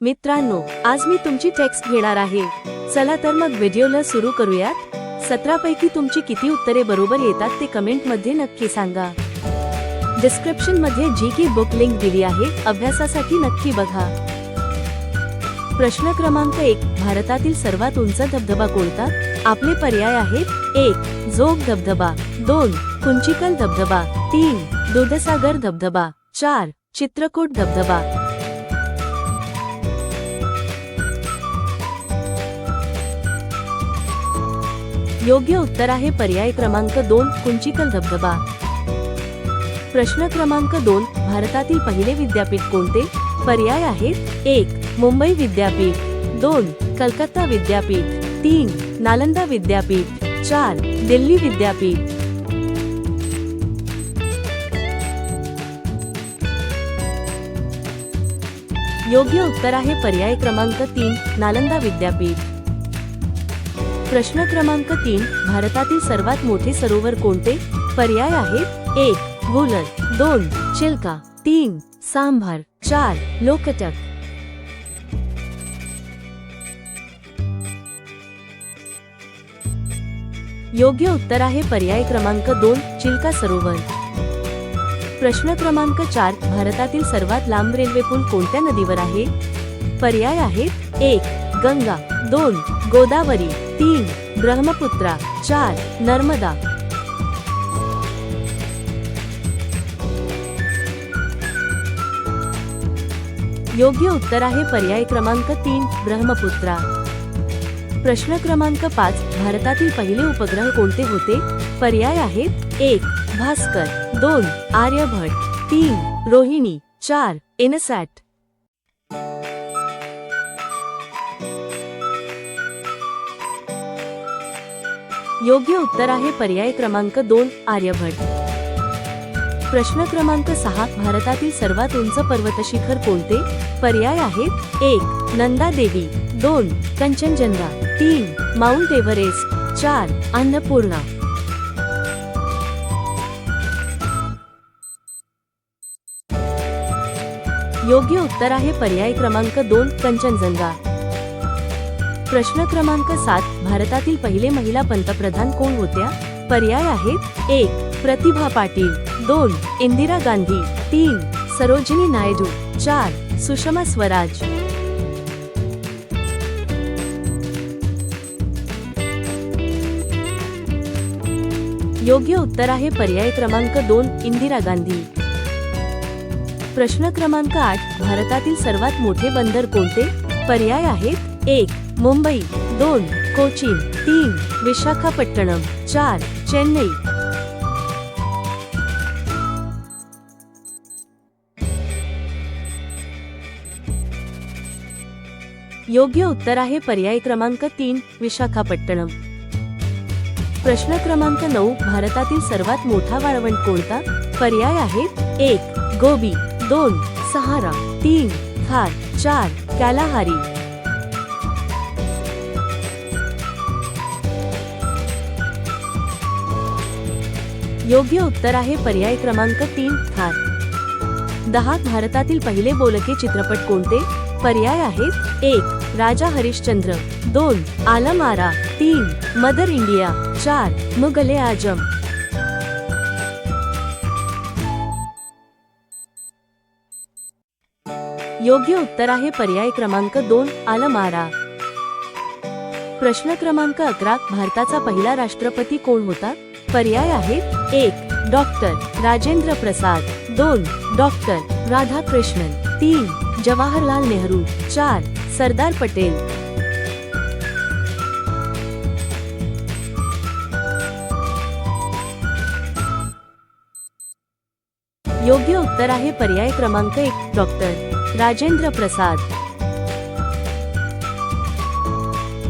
मित्रांनो, आज मी तुमची टेक्स्ट घेणार आहे। चला तर मग व्हिडिओला सुरू करूयात। 17 पैकी तुमची किती उत्तरे बरोबर येतात ते कमेंट मध्ये नक्की सांगा। डिस्क्रिप्शन मध्ये जीके बुक लिंक दिली आहे, अभ्यासासाठी नक्की बघा। प्रश्न क्रमांक 1, भारतातील सर्वात उंच धबधबा कोणता? आपले पर्याय आहेत: 1. जोग धबधबा, 2. कुंचिकल धबधबा, 3. दूधसागर धबधबा, 4. चित्रकूट धबधबा। योग्य उत्तर आहे पर्याय क्रमांक 2, कुंचिकल धबधबा। प्रश्न क्रमांक 2, भारतातील पहिले विद्यापीठ कोणते? पर्याय आहेत: 1. मुंबई विद्यापीठ, 2. कलकत्ता विद्यापीठ, 3. नालंदा विद्यापीठ, 4. दिल्ली विद्यापीठ। योग्य उत्तर आहे पर्याय क्रमांक 3, नालंदा विद्यापीठ। प्रश्न क्रमांक 3, भारतातील सर्वात मोठे सरोवर कोणते? पर्याय आहेत: 1. वुलर, 2. चिल्का, 3. सांभर, 4. लोकटक। योग्य उत्तर आहे पर्याय क्रमांक 2, चिल्का सरोवर। प्रश्न क्रमांक 4, भारतातील सर्वात लांब रेल्वे पूल कोणत्या नदीवर आहे? पर्याय आहेत: 1. गंगा, 2. गोदावरी, 3. ब्रह्मपुत्रा, 4. नर्मदा। योग्य उत्तर आहे पर्याय क्रमांक 3, ब्रह्मपुत्रा। प्रश्न क्रमांक 5, भारतातील पहिले उपग्रह कोणते होते? पर्याय आहेत: 1. भास्कर, 2. आर्यभट्ट, 3. रोहिणी, 4. इनसॅट। योग्य उत्तर आहे पर्याय क्रमांक 2, आर्यभट्ट। प्रश्न क्रमांक 6, भारतातील सर्वात उंच पर्वतशिखर कोणते? पर्याय आहेत: 1. नंदा देवी, 2. कंचनजंगा, 3. Mount Everest, 4. अन्नपूर्णा। योग्य उत्तर आहे पर्याय क्रमांक 2, कंचनजंगा। प्रश्न क्रमांक 7, भारतातील पहिले महिला पंतप्रधान कोण होत्या? पर्याय आहेत: 1. प्रतिभा पाटील, 2. इंदिरा गांधी, 3. सरोजिनी नायडू, 4. सुषमा स्वराज। योग्य उत्तर आहे पर्याय क्रमांक 2, इंदिरा गांधी। प्रश्न क्रमांक 8, भारतातील सर्वात मोठे बंदर कोणते? पर्याय आहेत: 1. मुंबई, 2. कोचीन, 3. विशाखापट्टणम, 4. चेन्नई। योग्य उत्तर आहे पर्याय क्रमांक 3, विशाखापट्टणम। प्रश्न क्रमांक 9, भारतातील सर्वात मोठा वाळवंट कोणता? पर्याय आहेत: 1. गोबी, 2. सहारा, 3. थार, 4. कॅलाहारी। योग्य उत्तर आहे पर्याय क्रमांक 3, थार। 10, भारतातील पहिले बोलके चित्रपट कोणते? पर्याय आहेत: 1. राजा हरिश्चंद्र, 2. आलम आरा, 3. Mother India, 4. मुगले आजम। योग्य उत्तर आहे पर्याय क्रमांक 2, आलम आरा। प्रश्न क्रमांक 11, भारताचा पहिला राष्ट्रपती कोण होता? पर्याय आहेत: 1. डॉक्टर राजेंद्र प्रसाद, 2. डॉक्टर राधाकृष्णन, 3. जवाहरलाल नेहरू, 4. सरदार पटेल। योग्य उत्तर आहे पर्याय क्रमांक 1, डॉक्टर राजेंद्र प्रसाद।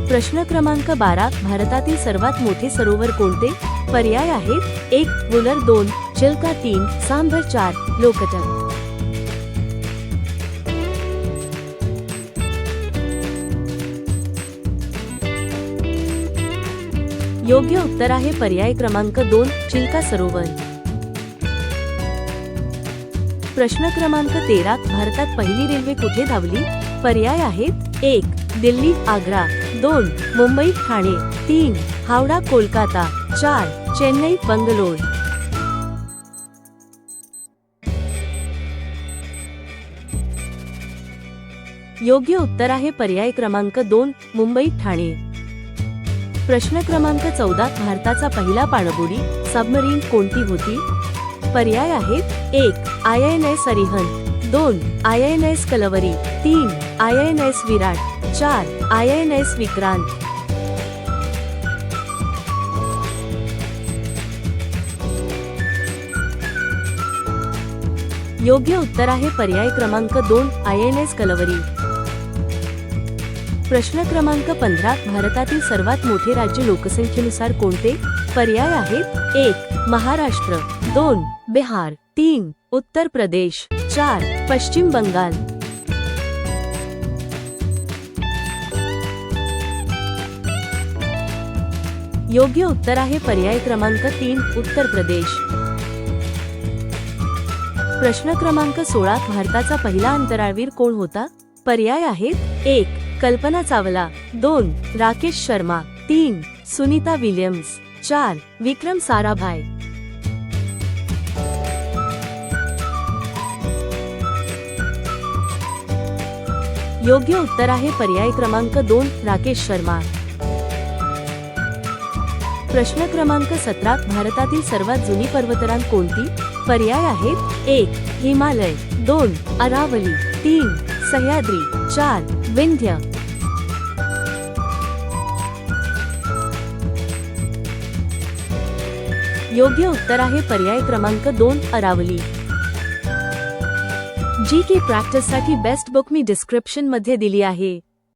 प्रश्न क्रमांक 12, भारतातील सर्वात मोठे सरोवर कोणते? पर्याय आहेत: 1. वुलर, 2. चिल्का, 3. सांभर, 4. लोकटक। योग्य उत्तर आहे पर्याय क्रमांक 2, चिल्का सरोवर। प्रश्न क्रमांक 13, भारतात पहिली रेल्वे कुठे धावली? पर्याय आहेत 1. दिल्ली आग्रा, 2. मुंबई ठाणे, 3. हावडा कोलकाता, 4. चेन्नई बंगलोर. योग्य उत्तर आहे पर्याय क्रमांक 2. मुंबई ठाणे. प्रश्न क्रमांक 14. भारताचा पहिला पाणबुडी सबमरीन कोणती होती? पर्याय आहेत 1. INS Arihant, 2. INS Kalvari, 3. INS विराट, 4. INS विक्रांत. योग्य उत्तर आहे पर्याय क्रमांक 2. INS कलवरी. प्रश्न क्रमांक 15. भारतातील सर्वात मोठे राज्य लोकसंख्येनुसार कोणते? पर्याय आहेत 1. महाराष्ट्र, 2. बिहार, 3. उत्तर प्रदेश, 4. पश्चिम बंगाल. योग्य उत्तर आहे पर्याय क्रमांक 3. उत्तर प्रदेश. प्रश्न क्रमांक 16. भारताचा पहिला अंतराळवीर कोण होता? पर्याय आहेत 1. कल्पना चावला, 2. राकेश शर्मा, 3. सुनीता विलियम्स, 4. विक्रम साराभाई. योग्य उत्तर आहे पर्याय क्रमांक 2. राकेश शर्मा. प्रश्न क्रमांक 17. भारतातील सर्वात जुनी पर्वतरांग कोणती? पर्याय आहेत 1. हिमालय, 2. अरावली, 3. सह्याद्री, 4. विंध्य. योग्य उत्तर आहे पर्याय क्रमांक 2. अरावली. जी के प्रॅक्टिससाठी बेस्ट बुक मी डिस्क्रिप्शन मध्ये दिली आहे.